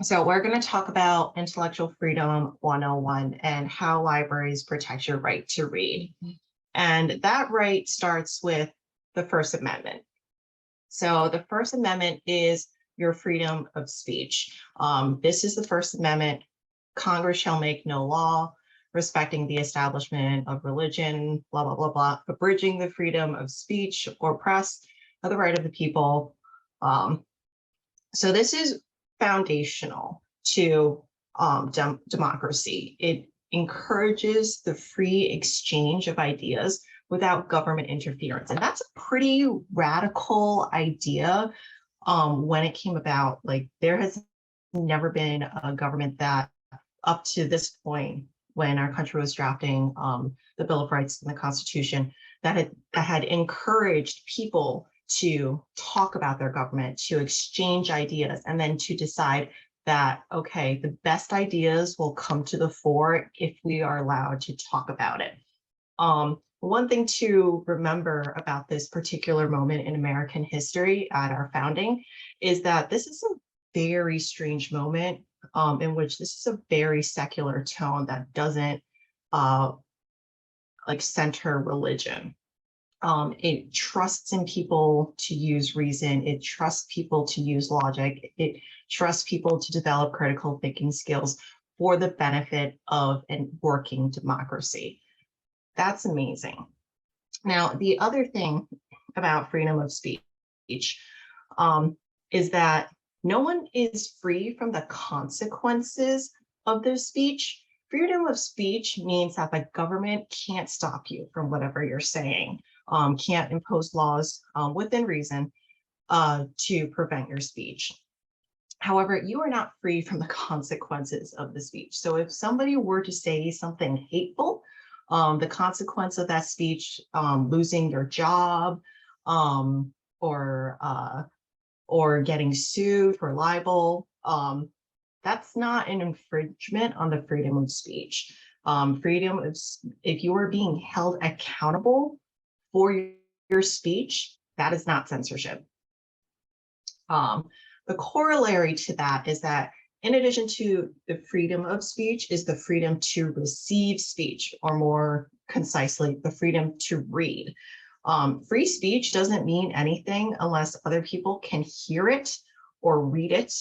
So we're going to talk about intellectual freedom 101 and how libraries protect your right to read. And that right starts with the First Amendment. So the First Amendment is your freedom of speech. This is the First Amendment. Congress shall make no law respecting the establishment of religion, blah, blah, blah, blah, abridging the freedom of speech or press or the right of the people. So this is foundational to democracy. It encourages the free exchange of ideas without government interference. And that's a pretty radical idea when it came about. Like, there has never been a government that, up to this point, when our country was drafting the Bill of Rights and the Constitution, that had encouraged people to talk about their government, to exchange ideas, and then to decide that, okay, the best ideas will come to the fore if we are allowed to talk about it. One thing to remember about this particular moment in American history at our founding is that this is a very strange moment in which this is a very secular tone that doesn't center religion. It trusts in people to use reason. It trusts people to use logic. It trusts people to develop critical thinking skills for the benefit of a working democracy. That's amazing. Now, the other thing about freedom of speech is that no one is free from the consequences of their speech. Freedom of speech means that the government can't stop you from whatever you're saying. Can't impose laws within reason to prevent your speech. However, you are not free from the consequences of the speech. So if somebody were to say something hateful, the consequence of that speech, losing your job, or getting sued for libel, that's not an infringement on the freedom of speech. If you are being held accountable for your speech, that is not censorship. The corollary to that is that in addition to the freedom of speech is the freedom to receive speech, or more concisely, the freedom to read. Free speech doesn't mean anything unless other people can hear it or read it.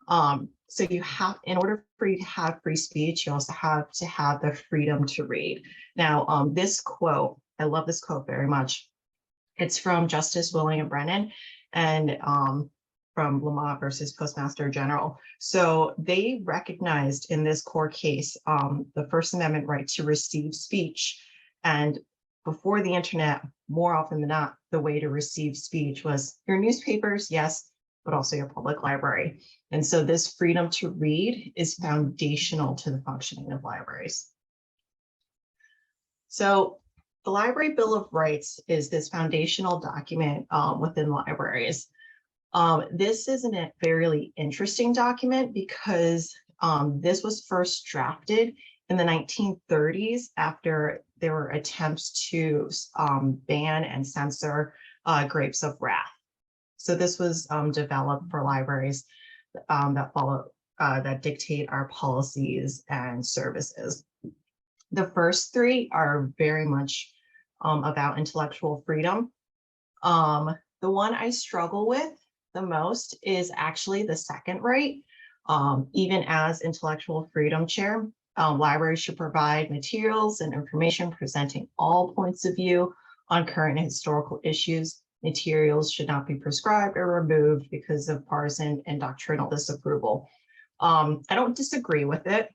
So in order for you to have free speech, you also have to have the freedom to read. Now, this quote, I love this quote very much. It's from Justice William Brennan and from Lamont versus Postmaster General. So they recognized in this court case the First Amendment right to receive speech. And before the internet, more often than not, the way to receive speech was your newspapers, yes, but also your public library. And so this freedom to read is foundational to the functioning of libraries. So the Library Bill of Rights is this foundational document within libraries. This is a very interesting document because this was first drafted in the 1930s after there were attempts to ban and censor grapes of wrath. So this was developed for libraries that dictate our policies and services. The first three are very much about intellectual freedom. The one I struggle with the most is actually the second right. Even as intellectual freedom chair, libraries should provide materials and information presenting all points of view on current and historical issues. Materials should not be prescribed or removed because of partisan and doctrinal disapproval. I don't disagree with it,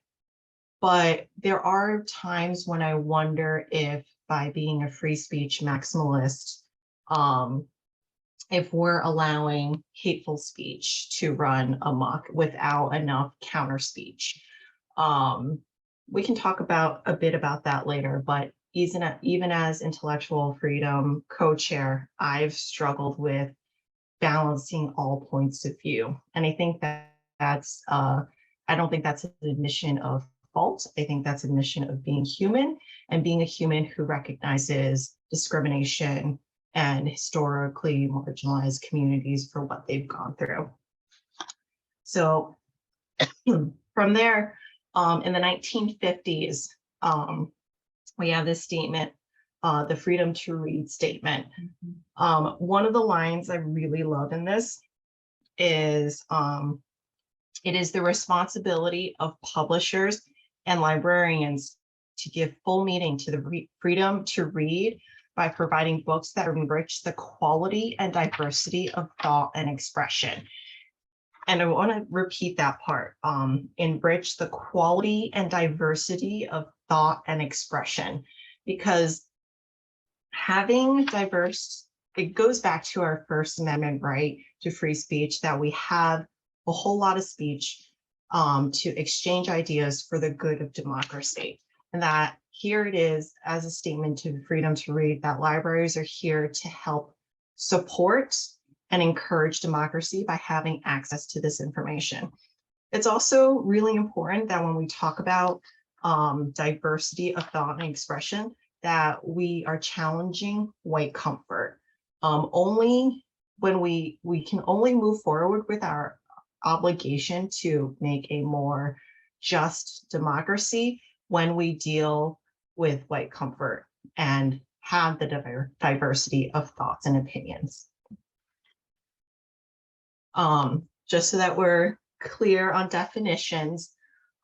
but there are times when I wonder if, by being a free speech maximalist, if we're allowing hateful speech to run amok without enough counter speech. We can talk a bit about that later, but even as intellectual freedom co-chair, I've struggled with balancing all points of view. And I think that's, I don't think that's an admission of fault. I think that's an admission of being human and being a human who recognizes discrimination and historically marginalized communities for what they've gone through. So from there, in the 1950s, we have this statement, the freedom to read statement. One of the lines I really love in this is, it is the responsibility of publishers and librarians to give full meaning to the freedom to read by providing books that enrich the quality and diversity of thought and expression. And I want to repeat that part, enrich the quality and diversity of thought and expression, because having diverse, it goes back to our First Amendment right to free speech, that we have a whole lot of speech to exchange ideas for the good of democracy. And that here it is as a statement to freedom to read, that libraries are here to help support and encourage democracy by having access to this information. It's also really important that when we talk about diversity of thought and expression, that we are challenging white comfort. Only when we can only move forward with our obligation to make a more just democracy when we deal with white comfort and have the diversity of thoughts and opinions. Just so that we're clear on definitions,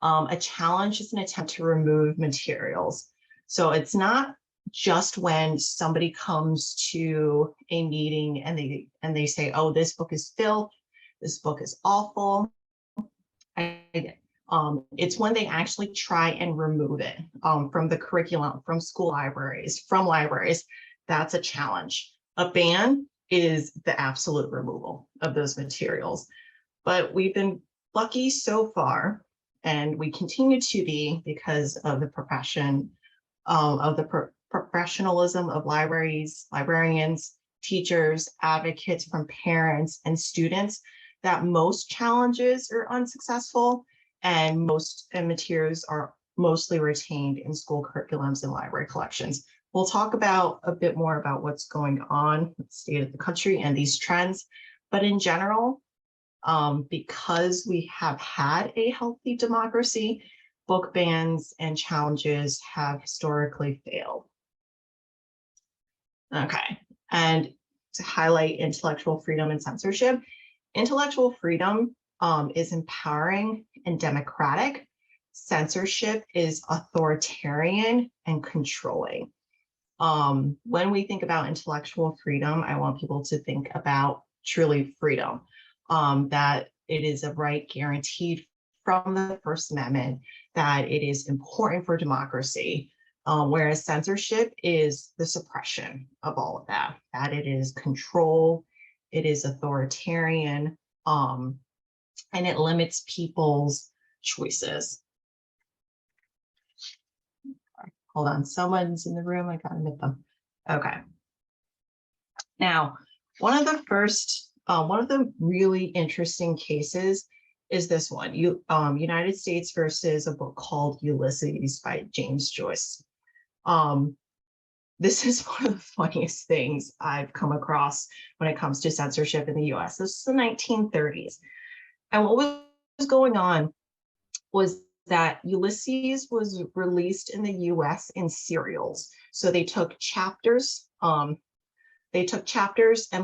a challenge is an attempt to remove materials. So it's not just when somebody comes to a meeting and they say, oh, this book is filth, this book is awful. It's when they actually try and remove it from the curriculum, from school libraries, from libraries. That's a challenge. A ban is the absolute removal of those materials. But we've been lucky so far, and we continue to be, because of the profession, of the professionalism of libraries, librarians, teachers, advocates, from parents and students, that most challenges are unsuccessful and most materials are mostly retained in school curriculums and library collections. We'll talk about a bit more about what's going on with the state of the country and these trends, but in general, because we have had a healthy democracy, book bans and challenges have historically failed. Okay, and to highlight intellectual freedom and censorship, intellectual freedom is empowering and democratic. Censorship is authoritarian and controlling. When we think about intellectual freedom, I want people to think about truly freedom, that it is a right guaranteed from the First Amendment, that it is important for democracy, whereas censorship is the suppression of all of that, that it is control, it is authoritarian, and it limits people's choices. Hold on, someone's in the room, I gotta admit them. Okay. Now, one of the really interesting cases is this one, United States versus a book called Ulysses by James Joyce. This is one of the funniest things I've come across when it comes to censorship in the US. This is the 1930s. And what was going on was that Ulysses was released in the US in serials. So they took chapters and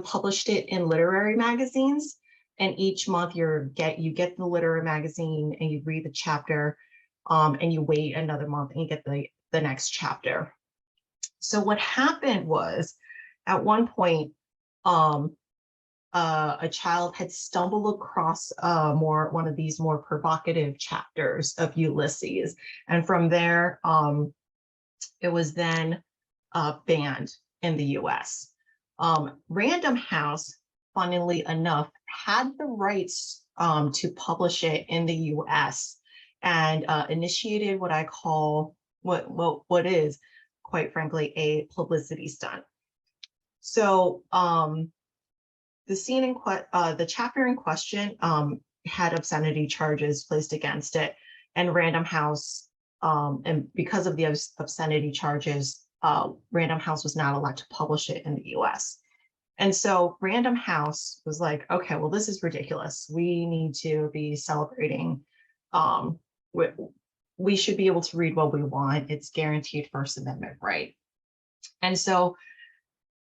published it in literary magazines. And each month you get the literary magazine and you read the chapter, and you wait another month and you get the next chapter. So what happened was, at one point, a child had stumbled across one of these more provocative chapters of Ulysses, and from there, it was then banned in the U.S. Random House, funnily enough, had the rights to publish it in the U.S. and initiated what I call what is, quite frankly, a publicity stunt. So the chapter in question had obscenity charges placed against it, and Random House, and because of the obscenity charges, Random House was not allowed to publish it in the U.S. And so Random House was like, okay, well, this is ridiculous. We need to be celebrating. We, we should be able to read what we want. It's guaranteed First Amendment right. And so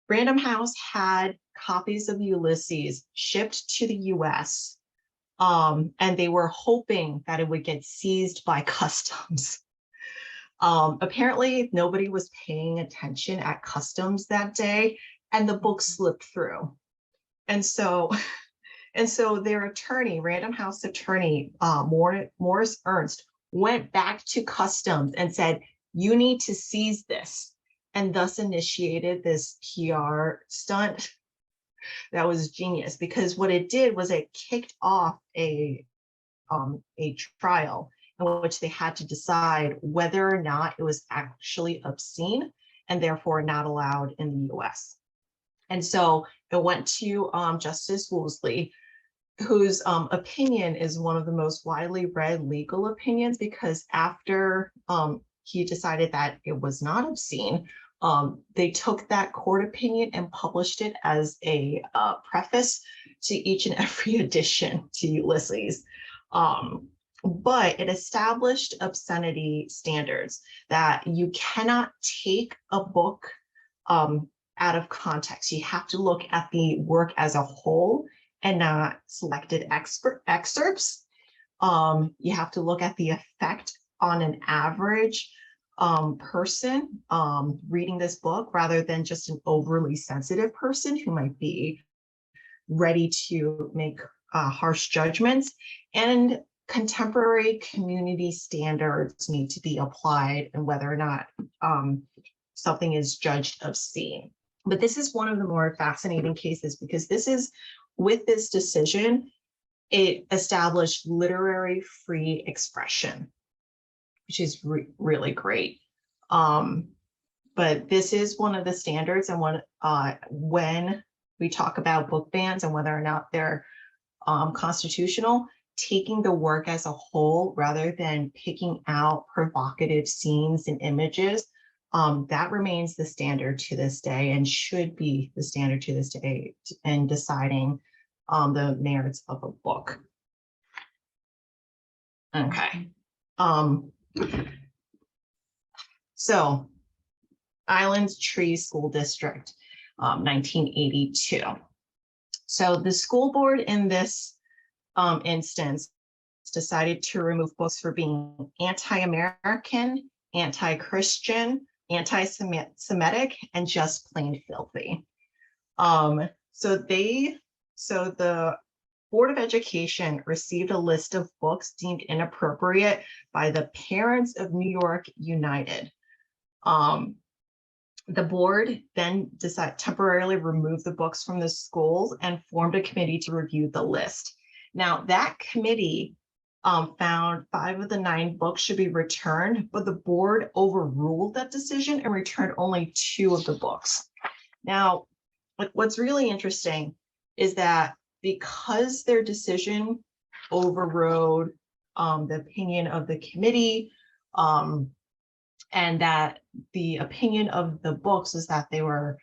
Random House had copies of Ulysses shipped to the US, and they were hoping that it would get seized by customs. Apparently, nobody was paying attention at customs that day, and the book slipped through. And so, their attorney, Random House attorney, Morris Ernst, went back to customs and said, "You need to seize this," and thus initiated this PR stunt that was genius, because what it did was it kicked off a trial in which they had to decide whether or not it was actually obscene and therefore not allowed in the US. And so it went to Justice Woolsey, whose opinion is one of the most widely read legal opinions, because after he decided that it was not obscene, they took that court opinion and published it as a preface to each and every edition to Ulysses. But it established obscenity standards, that you cannot take a book out of context. You have to look at the work as a whole and not selected excerpts. You have to look at the effect on an average person reading this book, rather than just an overly sensitive person who might be ready to make harsh judgments. And contemporary community standards need to be applied, and whether or not something is judged obscene. But this is one of the more fascinating cases, because with this decision, it established literary free expression, which is really great. But this is one of the standards, and when we talk about book bans and whether or not they're constitutional, taking the work as a whole rather than picking out provocative scenes and images, that remains the standard to this day, and should be the standard to this day in deciding the merits of a book. Okay. So Island Tree School District, 1982. So the school board in this instance decided to remove books for being anti-American, anti-Christian, anti-Semitic, and just plain filthy. So the Board of Education received a list of books deemed inappropriate by the parents of New York United. The board then decided temporarily remove the books from the schools and formed a committee to review the list. Now, that committee found 5 of the 9 books should be returned, but the board overruled that decision and returned only 2 of the books. Now, what's really interesting is that because their decision overrode the opinion of the committee, and that the opinion of the books is that they were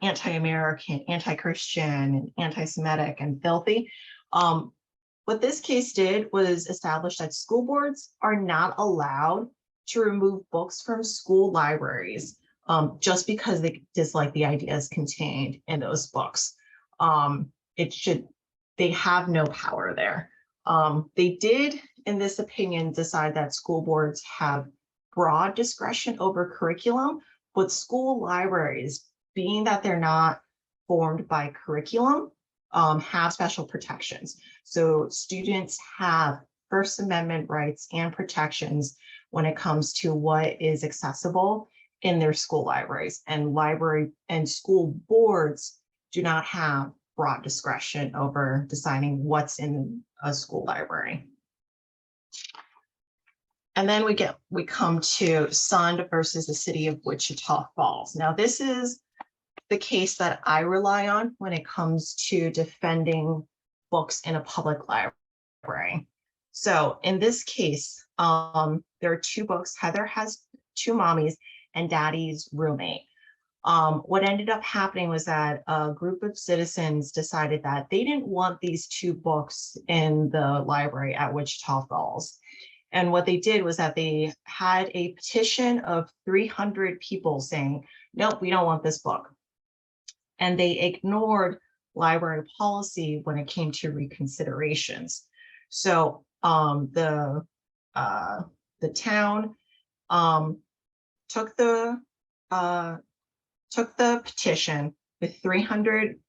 anti-American, anti-Christian, and anti-Semitic, and filthy. What this case did was establish that school boards are not allowed to remove books from school libraries just because they dislike the ideas contained in those books. They have no power there. They did, in this opinion, decide that school boards have broad discretion over curriculum, but school libraries, being that they're not formed by curriculum, have special protections. So students have First Amendment rights and protections when it comes to what is accessible in their school libraries, and library and school boards do not have broad discretion over deciding what's in a school library. And then we come to Sund versus the City of Wichita Falls. Now, this is the case that I rely on when it comes to defending books in a public library. So in this case, there are 2 books. Heather Has 2 Mommies and Daddy's Roommate. What ended up happening was that a group of citizens decided that they didn't want these two books in the library at Wichita Falls. And what they did was that they had a petition of 300 people saying, nope, we don't want this book. And they ignored library policy when it came to reconsiderations. So the town took the petition with 300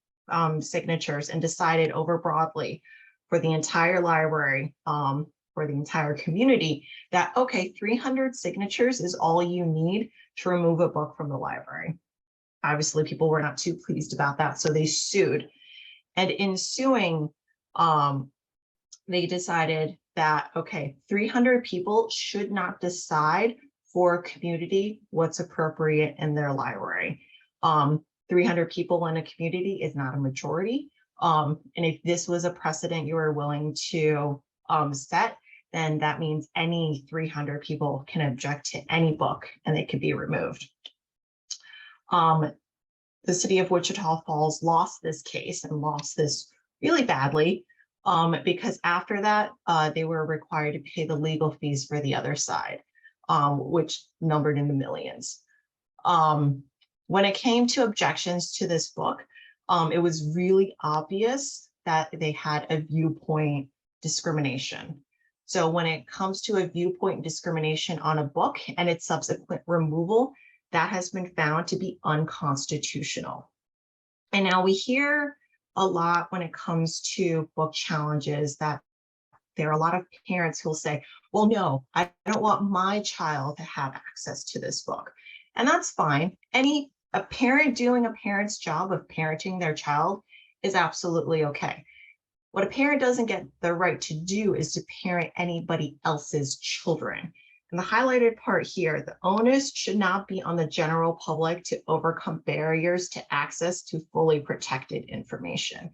signatures and decided over broadly for the entire library, for the entire community, that, okay, 300 signatures is all you need to remove a book from the library. Obviously, people were not too pleased about that, so they sued. And in suing, they decided that, okay, 300 people should not decide for a community what's appropriate in their library. 300 people in a community is not a majority. And if this was a precedent you were willing to set, then that means any 300 people can object to any book and they can be removed. The city of Wichita Falls lost this case and lost this really badly because after that, they were required to pay the legal fees for the other side, which numbered in the millions. When it came to objections to this book, it was really obvious that they had a viewpoint discrimination. So when it comes to a viewpoint discrimination on a book and its subsequent removal, that has been found to be unconstitutional. And now we hear a lot when it comes to book challenges that there are a lot of parents who will say, well, no, I don't want my child to have access to this book. And that's fine. A parent doing a parent's job of parenting their child is absolutely okay. What a parent doesn't get the right to do is to parent anybody else's children. And the highlighted part here, the onus should not be on the general public to overcome barriers to access to fully protected information.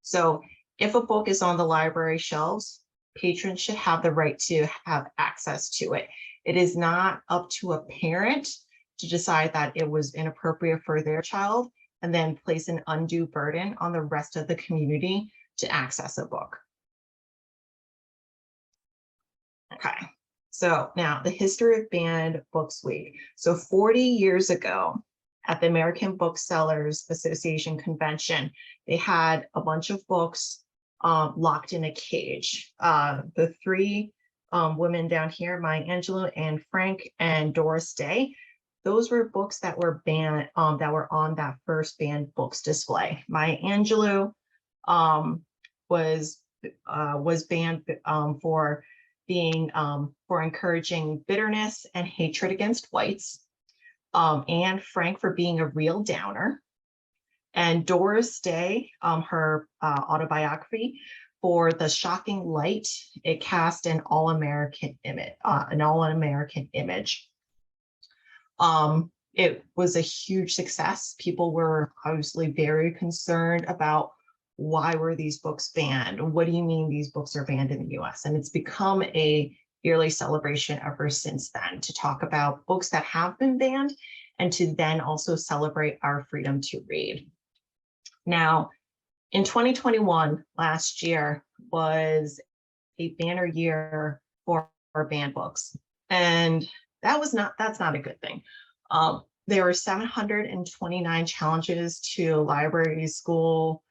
So if a book is on the library shelves, patrons should have the right to have access to it. It is not up to a parent to decide that it was inappropriate for their child and then place an undue burden on the rest of the community to access a book. Okay, so now the history of Banned Books Week. So 40 years ago at the American Booksellers Association convention, they had a bunch of books locked in a cage. The three women down here, Maya Angelou, Anne Frank, and Doris Day, those were books that were banned, that were on that first banned books display. Maya Angelou was banned for being for encouraging bitterness and hatred against whites. Anne Frank for being a real downer, and Doris Day, her autobiography, for the shocking light it cast an all-American image. It was a huge success. People were obviously very concerned about why were these books banned? What do you mean these books are banned in the US? And it's become a yearly celebration ever since then to talk about books that have been banned and to then also celebrate our freedom to read. Now, in 2021, last year, was a banner year for banned books. And that's not a good thing. There were 729 challenges to libraries, school,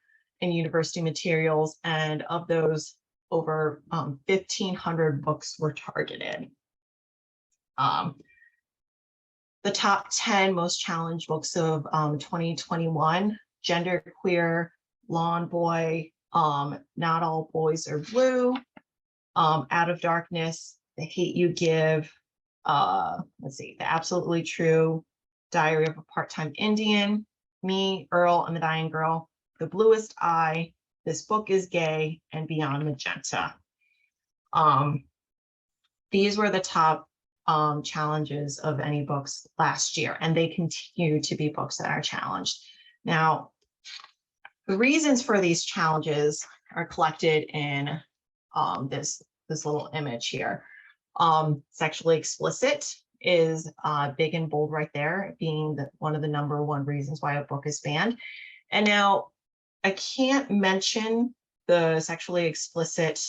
and university materials, and of those, over 1,500 books were targeted. The top 10 most challenged books of 2021, Genderqueer, Lawn Boy, Not All Boys Are Blue, Out of Darkness, The Hate You Give, The Absolutely True, Diary of a Part-Time Indian, Me, Earl, and the Dying Girl, The Bluest Eye, This Book is Gay, and Beyond Magenta. These were the top challenges of any books last year, and they continue to be books that are challenged. Now, the reasons for these challenges are collected in this little image here. Sexually explicit, is big and bold right there, being one of the #1 reasons why a book is banned. And now I can't mention the sexually explicit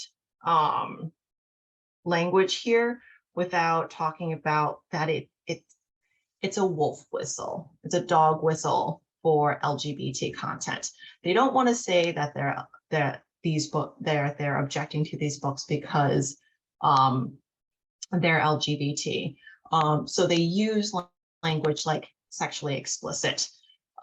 language here without talking about that it's a wolf whistle. It's a dog whistle for LGBT content. They don't want to say that they're objecting to these books because they're LGBT. So they use language like sexually explicit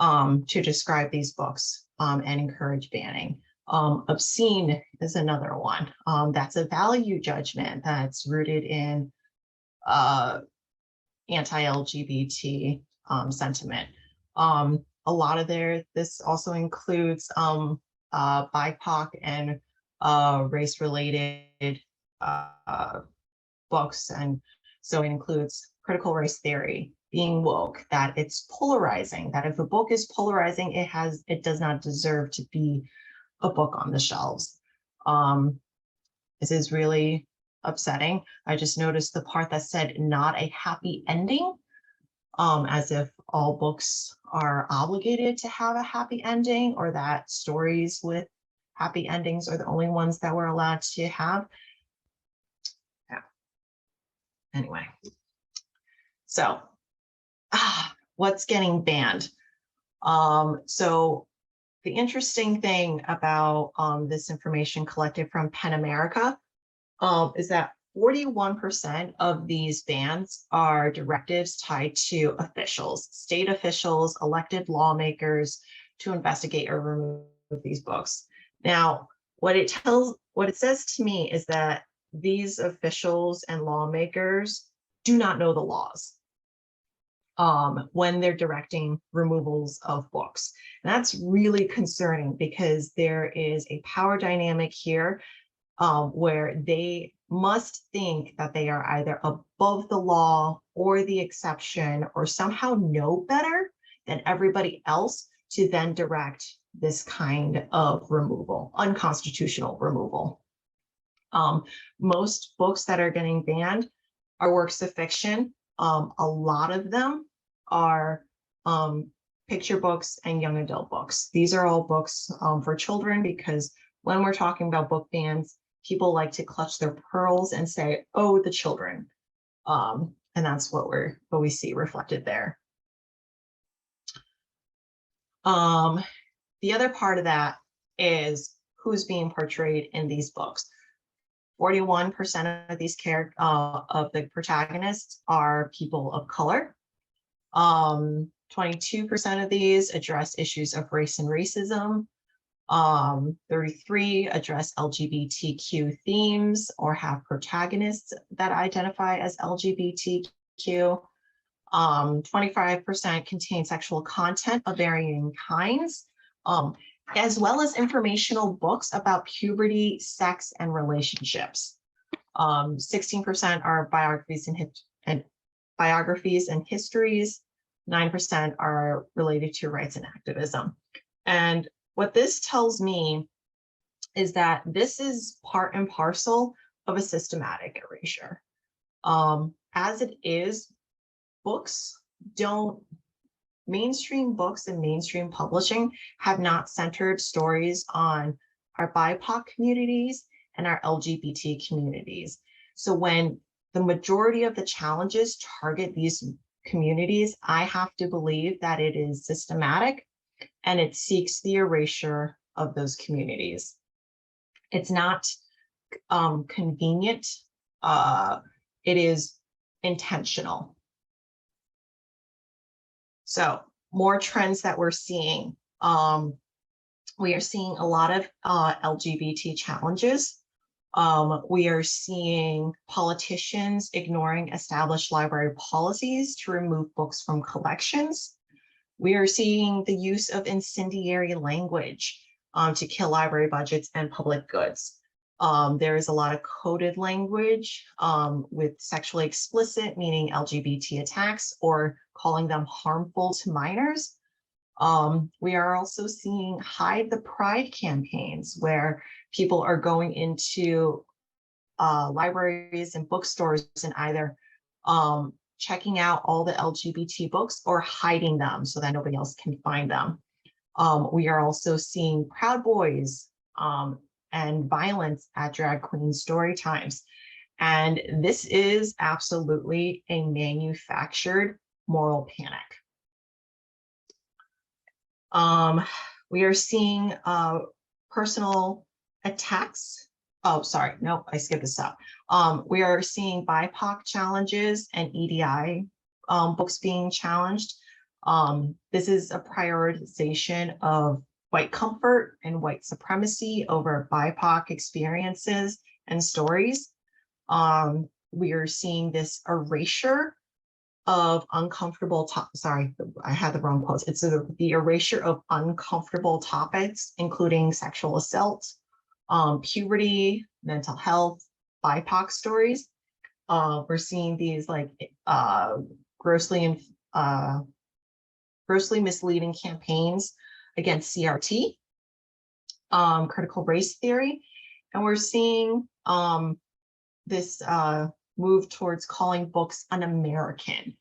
to describe these books and encourage banning. Obscene is another one. That's a value judgment that's rooted in anti-LGBT sentiment. A lot of this also includes BIPOC and race-related books, and so it includes critical race theory, being woke, that it's polarizing, that if a book is polarizing, it does not deserve to be a book on the shelves. This is really upsetting. I just noticed the part that said not a happy ending, as if all books are obligated to have a happy ending, or that stories with happy endings are the only ones that we're allowed to have. Yeah. Anyway, so what's getting banned? So the interesting thing about this information collected from PEN America is that 41% of these bans are directives tied to officials, state officials, elected lawmakers to investigate or remove these books. Now, what it says to me is that these officials and lawmakers do not know the laws when they're directing removals of books. And that's really concerning because there is a power dynamic here where they must think that they are either above the law or the exception, or somehow know better than everybody else to then direct this kind of removal, unconstitutional removal. Most books that are getting banned are works of fiction. A lot of them are picture books and young adult books. These are all books for children, because when we're talking about book bans, people like to clutch their pearls and say, "Oh, the children," and that's what we see reflected there. The other part of that is who's being portrayed in these books. 41% of these of the protagonists are people of color. 22% of these address issues of race and racism. 33 address LGBTQ themes or have protagonists that identify as LGBTQ. 25% contain sexual content of varying kinds, as well as informational books about puberty, sex, and relationships. 16% are biographies and histories. 9% are related to rights and activism. And what this tells me is that this is part and parcel of a systematic erasure. As it is, mainstream books and mainstream publishing have not centered stories on our BIPOC communities and our LGBT communities. So when the majority of the challenges target these communities, I have to believe that it is systematic and it seeks the erasure of those communities. It's not convenient, it is intentional. So more trends that we're seeing. We are seeing a lot of LGBT challenges. We are seeing politicians ignoring established library policies to remove books from collections. We are seeing the use of incendiary language to kill library budgets and public goods. There is a lot of coded language with sexually explicit, meaning LGBT attacks, or calling them harmful to minors. We are also seeing hide the pride campaigns where people are going into libraries and bookstores and either checking out all the LGBT books or hiding them so that nobody else can find them. We are also seeing Proud Boys and violence at drag queen story times. And this is absolutely a manufactured moral panic. We are seeing personal attacks. Oh, sorry, no, I skipped this up. We are seeing BIPOC challenges and EDI books being challenged. This is a prioritization of white comfort and white supremacy over BIPOC experiences and stories. We are seeing this erasure of uncomfortable sorry, I had the wrong quotes. It's the erasure of uncomfortable topics, including sexual assault, puberty, mental health, BIPOC stories. We're seeing these like grossly misleading campaigns against CRT, critical race theory, and we're seeing this move towards calling books un-American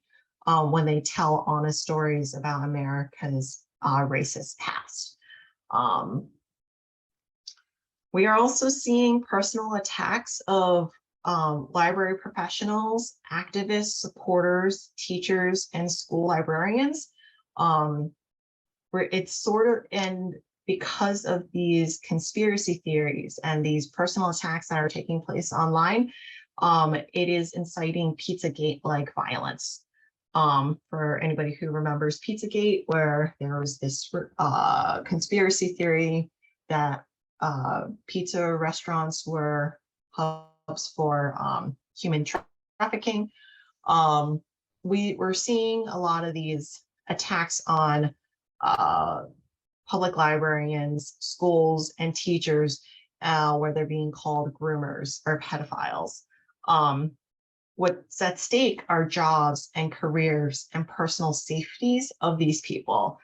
when they tell honest stories about America's racist past. We are also seeing personal attacks of library professionals, activists, supporters, teachers, and school librarians. Where it's sort of, and because of these conspiracy theories and these personal attacks that are taking place online, it is inciting Pizzagate-like violence. For anybody who remembers Pizzagate, where there was this conspiracy theory that pizza restaurants were hubs for human trafficking. We're seeing a lot of these attacks on public librarians, schools, and teachers, where they're being called groomers or pedophiles. What's at stake are jobs and careers and personal safeties of these people.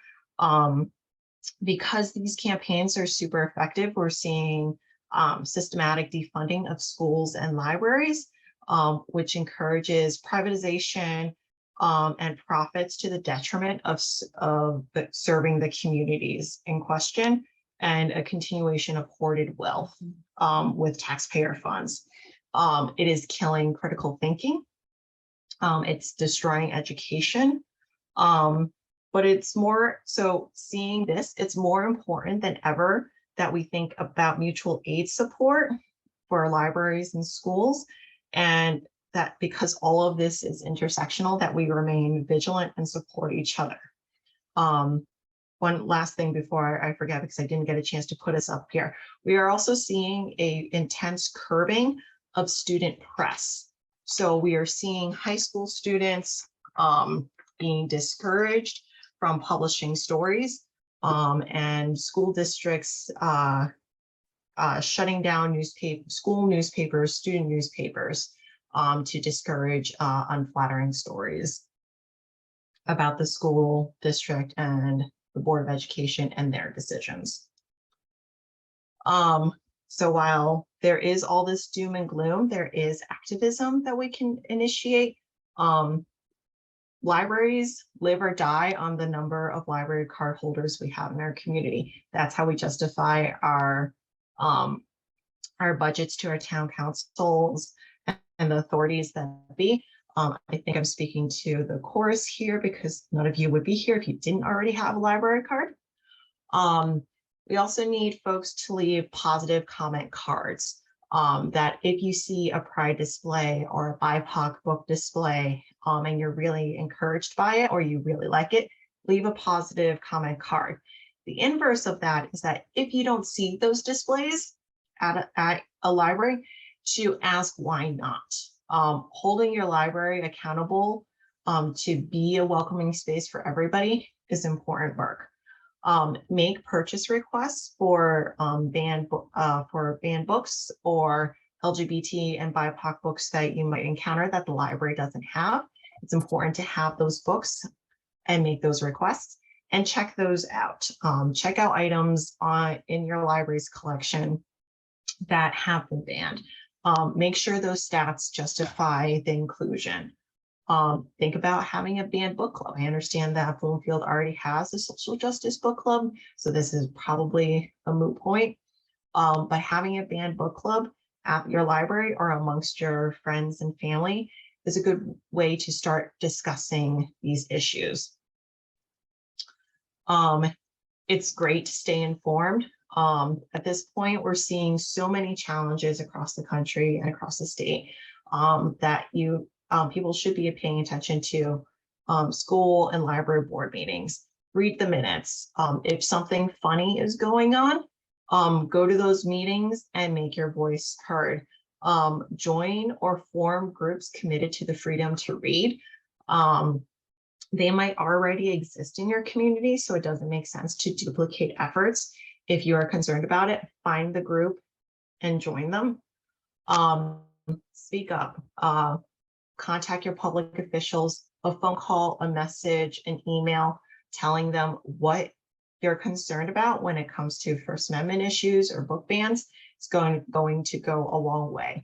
Because these campaigns are super effective, we're seeing systematic defunding of schools and libraries, which encourages privatization and profits to the detriment of serving the communities in question, and a continuation of hoarded wealth with taxpayer funds. It is killing critical thinking. It's destroying education. But it's more, so seeing this, it's more important than ever that we think about mutual aid support for libraries and schools, and that because all of this is intersectional, that we remain vigilant and support each other. One last thing before I forget, because I didn't get a chance to put us up here. We are also seeing an intense curbing of student press. So we are seeing high school students being discouraged from publishing stories, and school districts shutting down school newspapers, student newspapers, to discourage unflattering stories about the school district and the Board of Education and their decisions. So while there is all this doom and gloom, there is activism that we can initiate. Libraries live or die on the number of library card holders we have in our community. That's how we justify our budgets to our town councils and the authorities that be. I think I'm speaking to the chorus here because none of you would be here if you didn't already have a library card. We also need folks to leave positive comment cards, that if you see a Pride display or a BIPOC book display, and you're really encouraged by it or you really like it, leave a positive comment card. The inverse of that is that if you don't see those displays at a library, to ask why not. Holding your library accountable to be a welcoming space for everybody is important work. Make purchase requests for banned books or LGBT and BIPOC books that you might encounter that the library doesn't have. It's important to have those books and make those requests and check those out. Check out items in your library's collection that have been banned. Make sure those stats justify the inclusion. Think about having a banned book club. I understand that Bloomfield already has a social justice book club, so this is probably a moot point. But having a banned book club at your library or amongst your friends and family is a good way to start discussing these issues. It's great to stay informed. At this point, we're seeing so many challenges across the country and across the state that people should be paying attention to. School and library board meetings. Read the minutes. If something funny is going on, go to those meetings and make your voice heard. Join or form groups committed to the freedom to read. They might already exist in your community, so it doesn't make sense to duplicate efforts. If you are concerned about it, find the group and join them. Speak up. Contact your public officials, a phone call, a message, an email, telling them what you're concerned about when it comes to First Amendment issues or book bans. It's going to go a long way.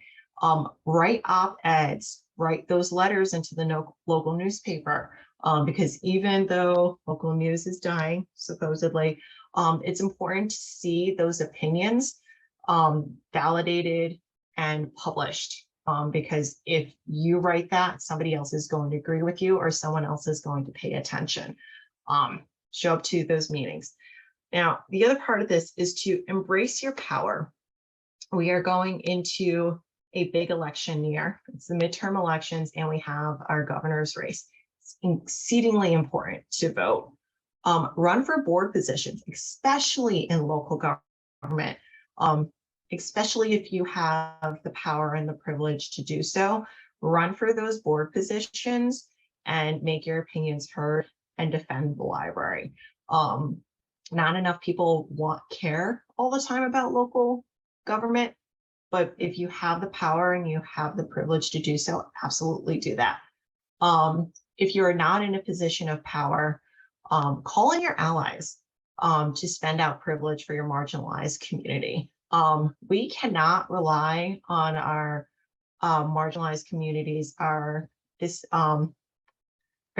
Write op-eds, write those letters into the local newspaper, because even though local news is dying, supposedly, it's important to see those opinions validated and published. Because if you write that, somebody else is going to agree with you or someone else is going to pay attention. Show up to those meetings. Now, the other part of this is to embrace your power. We are going into a big election year. It's the midterm elections, and we have our governor's race. It's exceedingly important to vote. Run for board positions, especially in local government. Especially if you have the power and the privilege to do so, run for those board positions and make your opinions heard and defend the library. Not enough people care all the time about local government, but if you have the power and you have the privilege to do so, absolutely do that. If you're not in a position of power, call in your allies to spend out privilege for your marginalized community. We cannot rely on our marginalized communities, our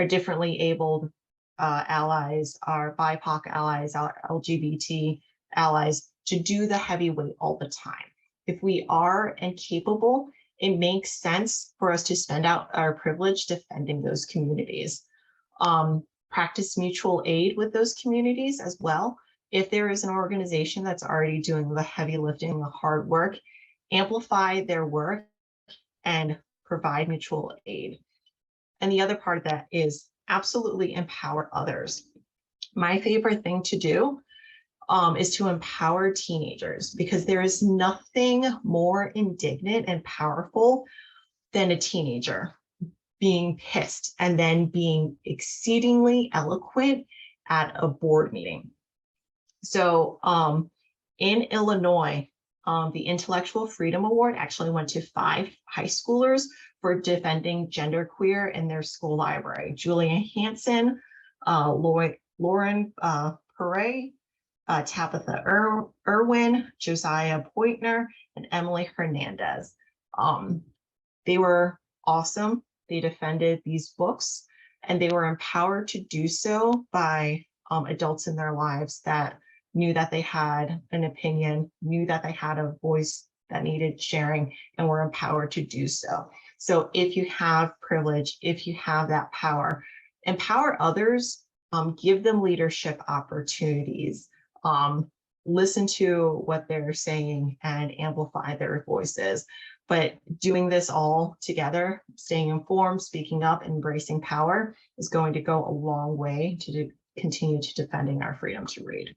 differently abled allies, our BIPOC allies, our LGBT allies to do the heavyweight all the time. If we are incapable, it makes sense for us to spend out our privilege defending those communities. Practice mutual aid with those communities as well. If there is an organization that's already doing the heavy lifting, the hard work, amplify their work and provide mutual aid. And the other part of that is absolutely empower others. My favorite thing to do is to empower teenagers, because there is nothing more indignant and powerful than a teenager being pissed and then being exceedingly eloquent at a board meeting. So in Illinois, the Intellectual Freedom Award actually went to 5 high schoolers for defending genderqueer in their school library. Julia Hansen, Lauren Perret, Tabitha Irwin, Josiah Poitner, and Emily Hernandez. They were awesome. They defended these books, and they were empowered to do so by adults in their lives that knew that they had an opinion, knew that they had a voice that needed sharing, and were empowered to do so. So if you have privilege, if you have that power, empower others, give them leadership opportunities, listen to what they're saying and amplify their voices. But doing this all together, staying informed, speaking up, embracing power is going to go a long way to continue to defending our freedom to read.